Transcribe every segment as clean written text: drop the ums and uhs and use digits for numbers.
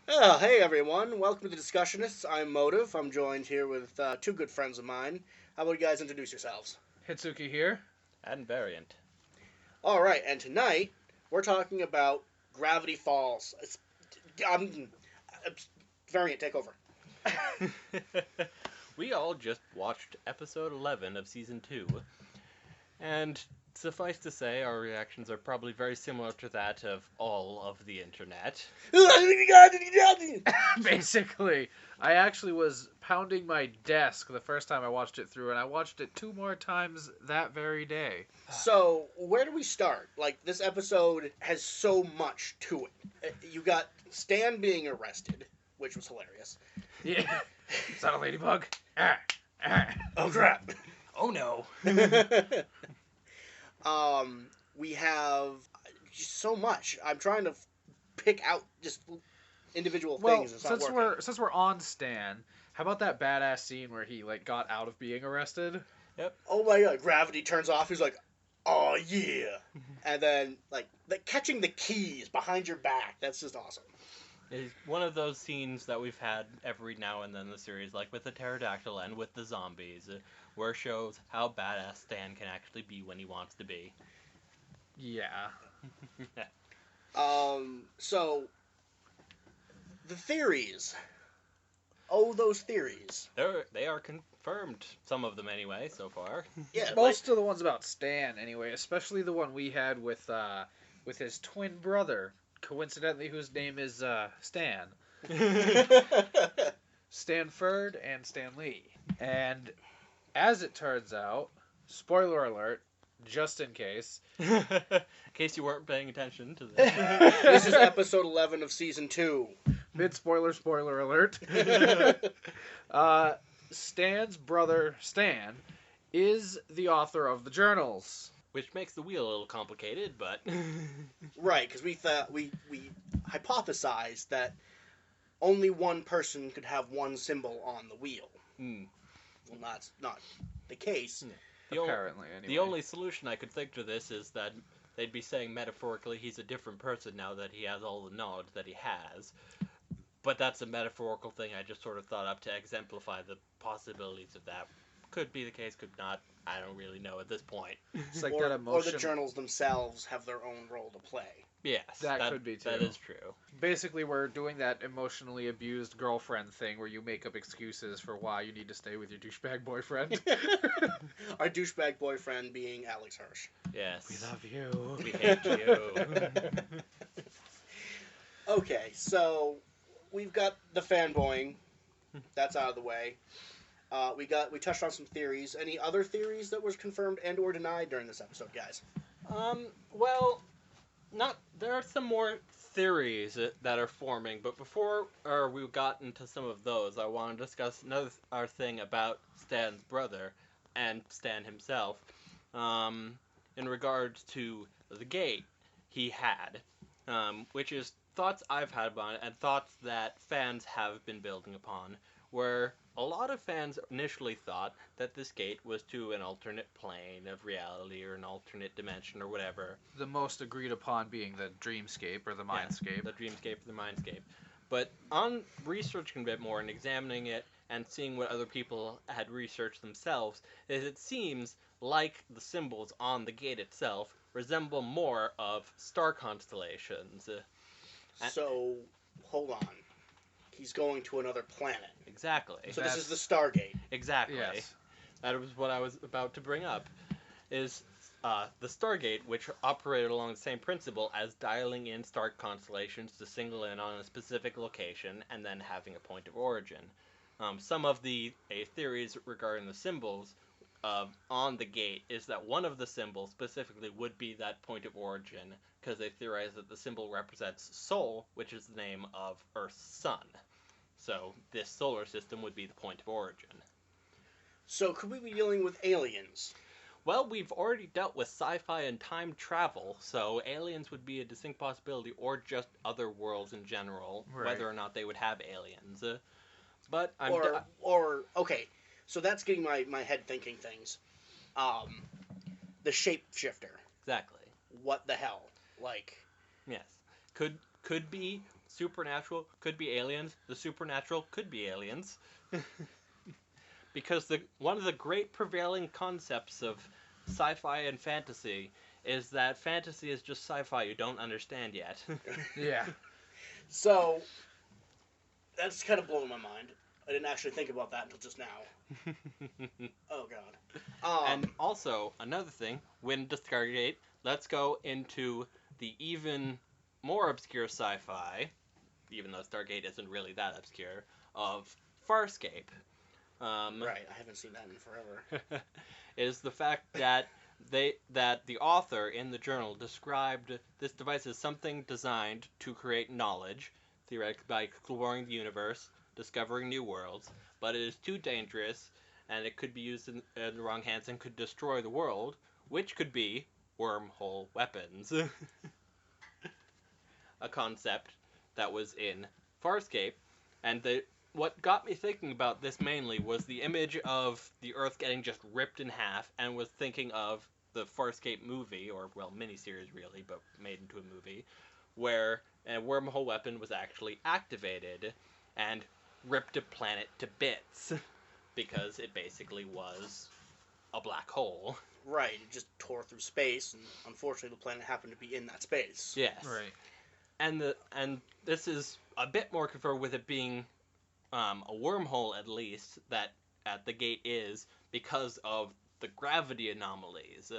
Hey everyone, welcome to the Discussionists. I'm Motive. I'm joined here with two good friends of mine. How about you guys introduce yourselves? Hitsuki here. And variant. Alright, and tonight we're talking about Gravity Falls. Um, Variant, take over. We all just watched episode 11 of season 2, and suffice to say, our reactions are probably very similar to that of all of the internet. Basically, I actually was pounding my desk the first time I watched it through, and I watched it 2 more times that very day. So, where do we start? Like, this episode has so much to it. You got Stan being arrested, which was hilarious. Yeah. Is that a ladybug? Ah, ah. Oh crap! Oh no! We have just so much. I'm trying to pick out just individual Well, things. It's not since working. we're on Stan, how about that badass scene where he got out of being arrested? Oh my god! Gravity turns off. He's like, "Oh yeah," and then like catching the keys behind your back. That's just awesome. It's one of those scenes that we've had every now and then in the series, like with the pterodactyl and with the zombies, where it shows how badass Stan can actually be when he wants to be. Yeah. So the theories. Oh, those theories. They are confirmed, some of them anyway, so far. Yeah, Most of the ones about Stan, anyway, especially the one we had with his twin brother, coincidentally, whose name is Stan. like... Stanford and Stan Lee. And as it turns out, spoiler alert, just in case, In case you weren't paying attention to this. This is episode 11 of season 2. mid spoiler alert, Stan's brother Stan is the author of the journals. Which makes the wheel a little complicated, but Right, because we hypothesized that only one person could have one symbol on the wheel. Well, that's not the case. Apparently, anyway. The only solution I could think to this is that they'd be saying metaphorically he's a different person now that he has all the knowledge that he has. But that's a metaphorical thing I just sort of thought up to exemplify the possibilities of that. Could be the case, could not. I don't really know at this point. It's like or, that or emotion. the journals themselves have their own role to play. Yes, That could be, That too. is true. Basically, we're doing that emotionally abused girlfriend thing where you make up excuses for why you need to stay with your douchebag boyfriend. Our douchebag boyfriend being Alex Hirsch. Yes. We love you. We hate you. Okay, so we've got the fanboying. That's out of the way. We touched on some theories. Any other theories that was confirmed and or denied during this episode, guys? Well, there are some more theories that are forming, but before we got into some of those, I want to discuss our thing about Stan's brother and Stan himself, in regards to the gate he had, which is thoughts I've had about it and thoughts that fans have been building upon, where a lot of fans initially thought that this gate was to an alternate plane of reality or an alternate dimension or whatever. The most agreed upon being the dreamscape or the mindscape. The dreamscape or the mindscape. But on researching a bit more and examining it and seeing what other people had researched themselves, it seems like the symbols on the gate itself resemble more of star constellations. So, hold on. He's going to another planet. Exactly. So this is the Stargate. Exactly. Yes. That was what I was about to bring up. Is the Stargate, which operated along the same principle as dialing in star constellations to single in on a specific location and then having a point of origin. Some of the theories regarding the symbols on the gate is that one of the symbols specifically would be that point of origin, because they theorize that the symbol represents Sol, which is the name of Earth's sun. So this solar system would be the point of origin. So could we be dealing with aliens? Well, we've already dealt with sci-fi and time travel, so aliens would be a distinct possibility, or just other worlds in general, Right. whether or not they would have aliens. But Okay, so that's getting my head thinking things. The shapeshifter. exactly. What the hell? Like, Yes, could be supernatural could be aliens. The supernatural could be aliens. Because one of the great prevailing concepts of sci-fi and fantasy is that fantasy is just sci-fi you don't understand yet. Yeah. So, that's kind of blowing my mind. I didn't actually think about that until just now. Oh, God. And also, another thing, when to Stargate, let's go into the even more obscure sci-fi, even though Stargate isn't really that obscure, of Farscape. Right, I haven't seen that in forever. Is the fact that the author in the journal described this device as something designed to create knowledge, theoretically by exploring the universe, discovering new worlds, but it is too dangerous, and it could be used in the wrong hands and could destroy the world, which could be wormhole weapons. A concept that was in Farscape, and what got me thinking about this mainly was the image of the Earth getting just ripped in half, and was thinking of the Farscape movie, or, well, miniseries really, but made into a movie, where a wormhole weapon was actually activated and ripped a planet to bits, because it basically was a black hole. Right, it just tore through space, and unfortunately the planet happened to be in that space. Yes. Right. And this is a bit more confirmed with it being a wormhole, at least, that at the gate is because of the gravity anomalies.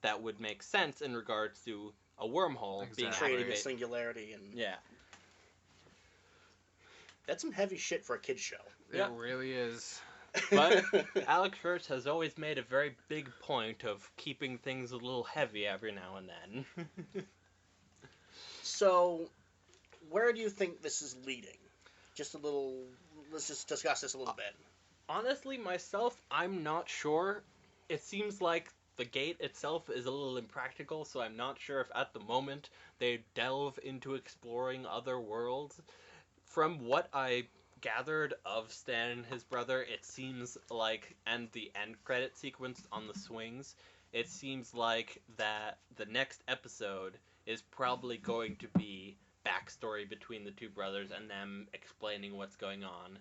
That would make sense in regards to a wormhole being Exactly. Creating a activated. singularity, and Yeah. that's some heavy shit for a kid's show. It Yeah. really is. But Alex Kurtz has always made a very big point of keeping things a little heavy every now and then. So, where do you think this is leading? Just a little. Let's just discuss this a little bit. Honestly, myself, I'm not sure. It seems like the gate itself is a little impractical, so I'm not sure if at the moment they delve into exploring other worlds. From what I gathered of Stan and his brother, it seems like, and the end credit sequence on the swings, it seems like that the next episode is probably going to be backstory between the two brothers and them explaining what's going on.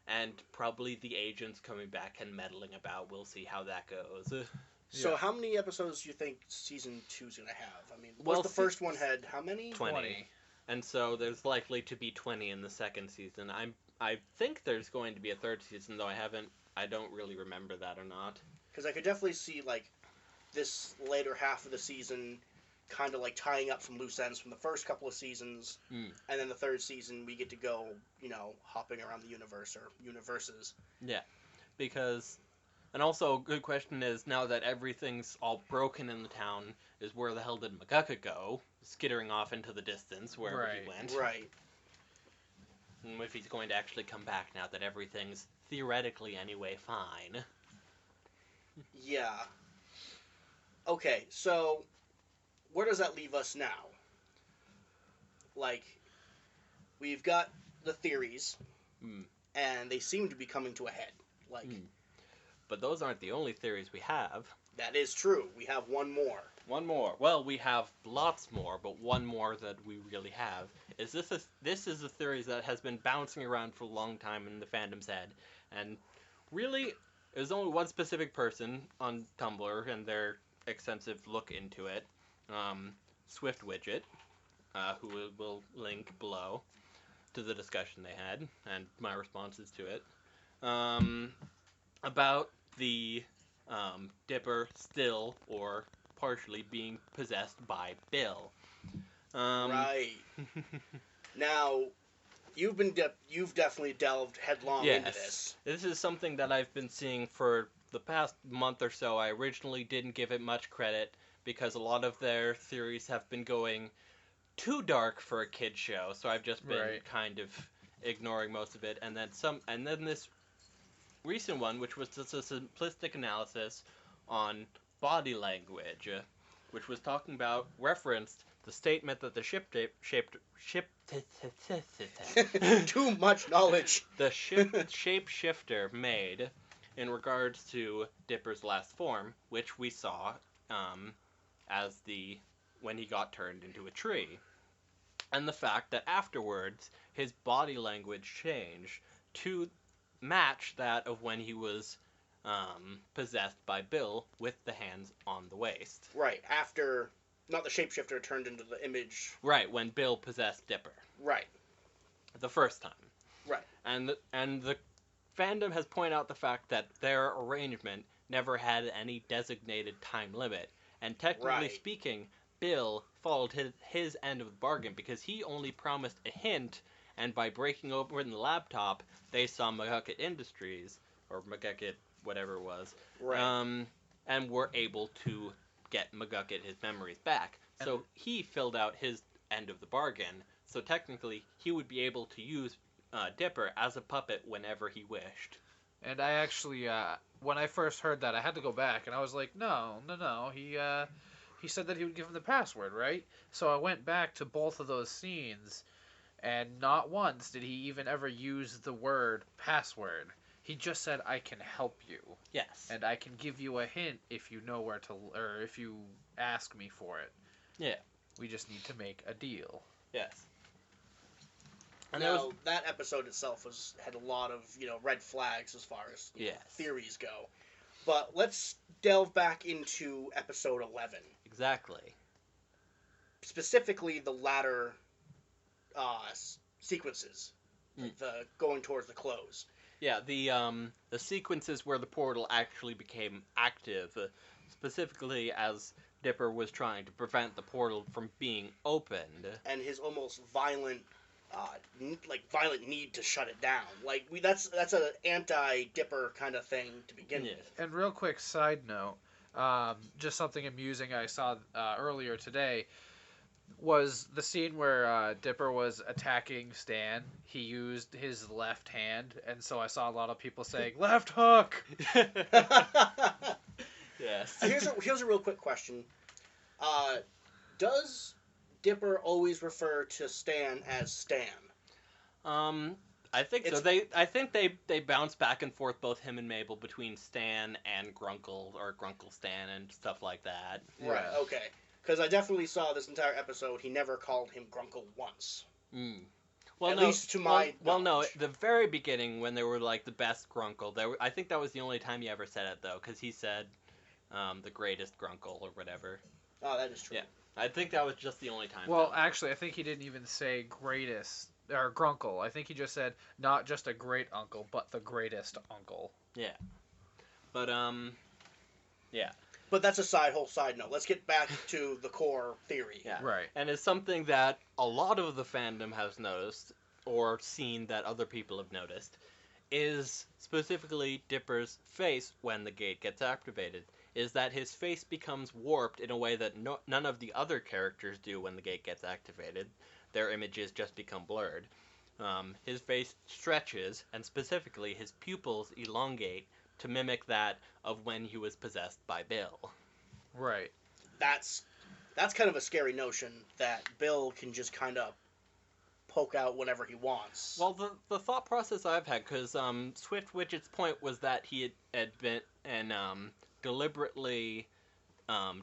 And probably the agents coming back and meddling about. We'll see how that goes. So, Yeah. how many episodes do you think season 2's gonna have? I mean, Well, the first one had how many? 20. And so there's likely to be 20 in the second season. I think there's going to be a third season, though I don't really remember that or not. Because I could definitely see like this later half of the season, kind of like tying up some loose ends from the first couple of seasons, Mm. and then the third season we get to go, hopping around the universe or universes. Because, and also a good question is, now that everything's all broken in the town, is where the hell did McGucka go? Skittering off into the distance wherever he went. Right. And if he's going to actually come back now that everything's theoretically anyway fine. Yeah. Okay, so where does that leave us now? Like, we've got the theories, and they seem to be coming to a head. Like, But those aren't the only theories we have. that is true. We have one more. One more. Well, we have lots more, but one more that we really have is this is a theory that has been bouncing around for a long time in the fandom's head, and really, there's only one specific person on Tumblr and their extensive look into it, SwiftWidget, who will link below to the discussion they had and my responses to it, about the Dipper still or partially being possessed by Bill. Right. Now, you've definitely delved headlong into this. This is something that I've been seeing for the past month or so. I originally didn't give it much credit because a lot of their theories have been going too dark for a kid show, so I've just been kind of ignoring most of it. And then this recent one, which was just a simplistic analysis on body language, which was talking about, referenced the statement that the Too much knowledge. the shapeshifter made in regards to Dipper's last form, which we saw as when he got turned into a tree. and the fact that afterwards his body language changed to match that of when he was possessed by Bill with the hands on the waist. Right, after, not the shapeshifter turned into the image. Right, when Bill possessed Dipper. Right. The first time. Right. And the fandom has pointed out the fact that their arrangement never had any designated time limit. And technically speaking, Bill followed his end of the bargain because he only promised a hint, and by breaking open the laptop, they saw McGucket Industries, or McGucket, whatever it was, and were able to get McGucket his memories back. So he filled out his end of the bargain, so technically he would be able to use Dipper as a puppet whenever he wished. And I actually, when I first heard that, I had to go back, and I was like, no. He said that he would give him the password, right? So I went back to both of those scenes, and not once did he even ever use the word password. He just said, I can help you. Yes. And I can give you a hint if you know where to, or if you ask me for it. Yeah. We just need to make a deal. Yes. And now, that episode itself had a lot of, red flags as far as theories go. But let's delve back into episode 11. Exactly. Specifically, the latter sequences, the going towards the close. Yeah, the sequences where the portal actually became active, specifically as Dipper was trying to prevent the portal from being opened, and his almost violent need to shut it down. That's an anti-Dipper kind of thing to begin with. And real quick side note, just something amusing I saw earlier today was the scene where Dipper was attacking Stan. He used his left hand, and so I saw a lot of people saying, left hook! Yes. Here's a real quick question. Does Dipper always refer to Stan as Stan? I think so. I think they bounce back and forth, both him and Mabel, between Stan and Grunkle, or Grunkle Stan and stuff like that. Right, okay. Because I definitely saw this entire episode, he never called him Grunkle once. Well, At least to my knowledge. The very beginning, when they were the best Grunkle, I think that was the only time he ever said it, though, because he said the greatest Grunkle or whatever. Oh, that is true. Yeah, I think that was just the only time. Well, actually, I think he didn't even say greatest, or Grunkle. I think he just said not just a great uncle, but the greatest uncle. Yeah. But, yeah. But that's a whole side note. Let's get back to the core theory. Yeah. Right. And it's something that a lot of the fandom has noticed, or seen that other people have noticed, is specifically Dipper's face when the gate gets activated. Is that his face becomes warped in a way that none of the other characters do when the gate gets activated. Their images just become blurred. His face stretches, and specifically his pupils elongate to mimic that of when he was possessed by Bill. Right. That's kind of a scary notion that Bill can just kind of poke out whenever he wants. Well, the thought process I've had, because SwiftWidget's point was that he had been deliberately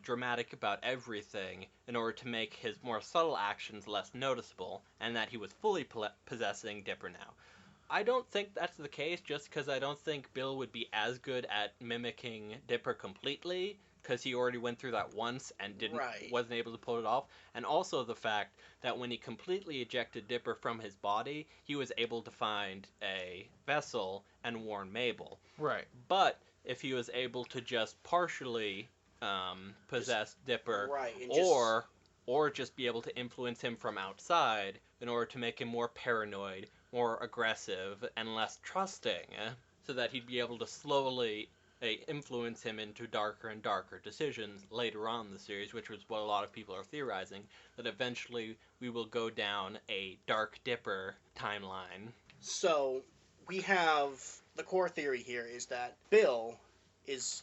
dramatic about everything in order to make his more subtle actions less noticeable, and that he was fully possessing Dipper now. I don't think that's the case, just because I don't think Bill would be as good at mimicking Dipper completely, because he already went through that once and wasn't able to pull it off, and also the fact that when he completely ejected Dipper from his body, he was able to find a vessel and warn Mabel. Right. But if he was able to just partially possess Dipper, or just be able to influence him from outside in order to make him more paranoid, more aggressive, and less trusting, so that he'd be able to slowly influence him into darker and darker decisions later on in the series, which was what a lot of people are theorizing, that eventually we will go down a Dark Dipper timeline. So, we have the core theory here is that Bill is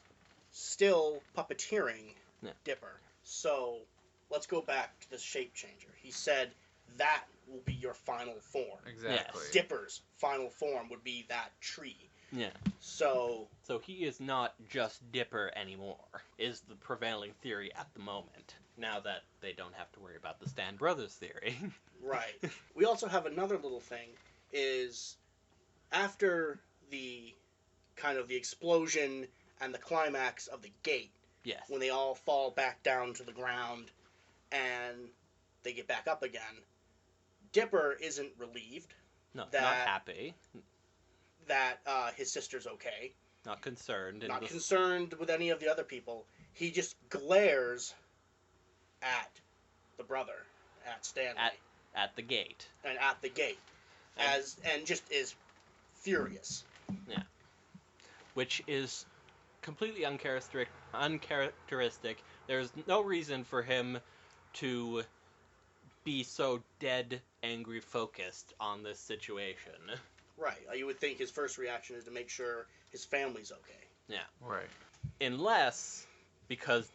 still puppeteering Dipper. So, let's go back to the shape changer. He said that will be your final form. Exactly. Yes. Dipper's final form would be that tree. Yeah. So he is not just Dipper anymore, is the prevailing theory at the moment. Now that they don't have to worry about the Stan Brothers theory. Right. We also have another little thing, is after the kind of the explosion and the climax of the gate, Yes. when they all fall back down to the ground and they get back up again, Dipper isn't relieved No, that- not happy. that his sister's okay, Not concerned. not concerned with any of the other people. He just glares at the brother, at Stanley, At the gate. and at the gate, and just is furious. Which is completely uncharacteristic. There's no reason for him to be so dead angry focused on this situation. Right. You would think his first reaction is to make sure his family's okay. Right. Unless, because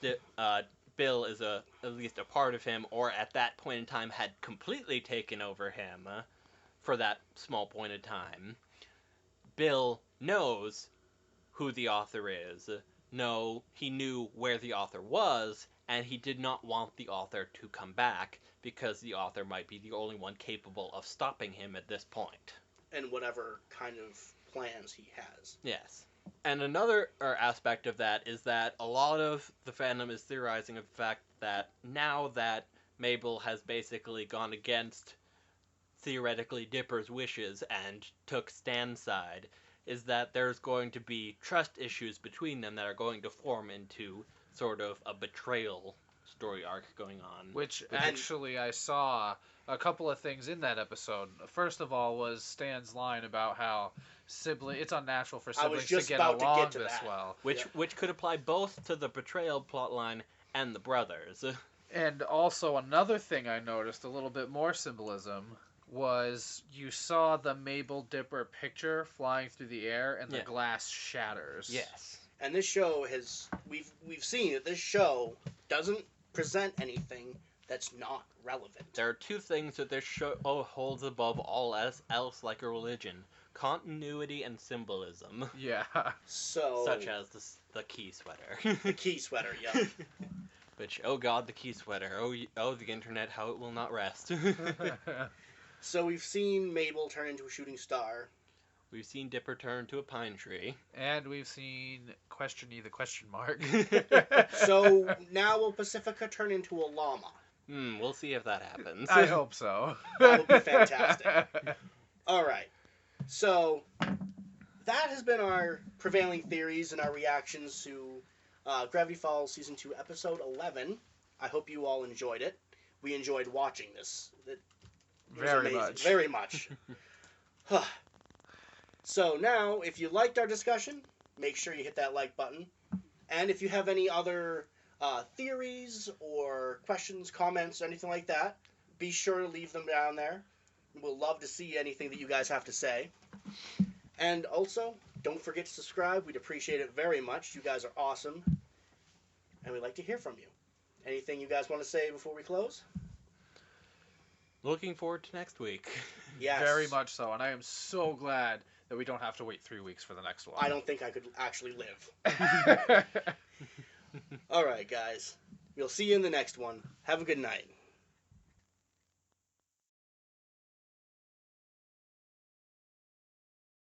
Bill is at least a part of him, or at that point in time had completely taken over him for that small point of time, Bill knows who the author is. No, he knew where the author was, and he did not want the author to come back, because the author might be the only one capable of stopping him at this point. And whatever kind of plans he has. Yes. And another aspect of that is that a lot of the fandom is theorizing of the fact that now that Mabel has basically gone against, theoretically, Dipper's wishes and took Stan's side, is that there's going to be trust issues between them that are going to form into sort of a betrayal story arc going on. Which actually I saw a couple of things in that episode. First of all was Stan's line about how it's unnatural for siblings to get along this well. Which could apply both to the betrayal plotline and the brothers. And also another thing I noticed, a little bit more symbolism, was you saw the Mabel Dipper picture flying through the air and the glass shatters. Yes. And this show has we've seen that this show doesn't present anything that's not relevant. There are two things that this show holds above all else like a religion: continuity and symbolism. Yeah. So Such as the key sweater. the key sweater, yeah. Which, oh god, the key sweater. Oh, the internet, how it will not rest. So we've seen Mabel turn into a shooting star. We've seen Dipper turn to a pine tree. And we've seen Questiony the question mark. So now will Pacifica turn into a llama? We'll see if that happens. I hope so. That would be fantastic. All right. So that has been our prevailing theories and our reactions to Gravity Falls Season 2, Episode 11. I hope you all enjoyed it. We enjoyed watching this. It was Very amazing. much. Very much. So now, if you liked our discussion, make sure you hit that like button. And if you have any other theories or questions, comments, anything like that, be sure to leave them down there. We'll love to see anything that you guys have to say. And also, don't forget to subscribe. We'd appreciate it very much. You guys are awesome. And we'd like to hear from you. Anything you guys want to say before we close? Looking forward to next week. Yes. Very much so. And I am so glad that we don't have to wait 3 weeks for the next one. I don't think I could actually live. All right, guys. We'll see you in the next one. Have a good night.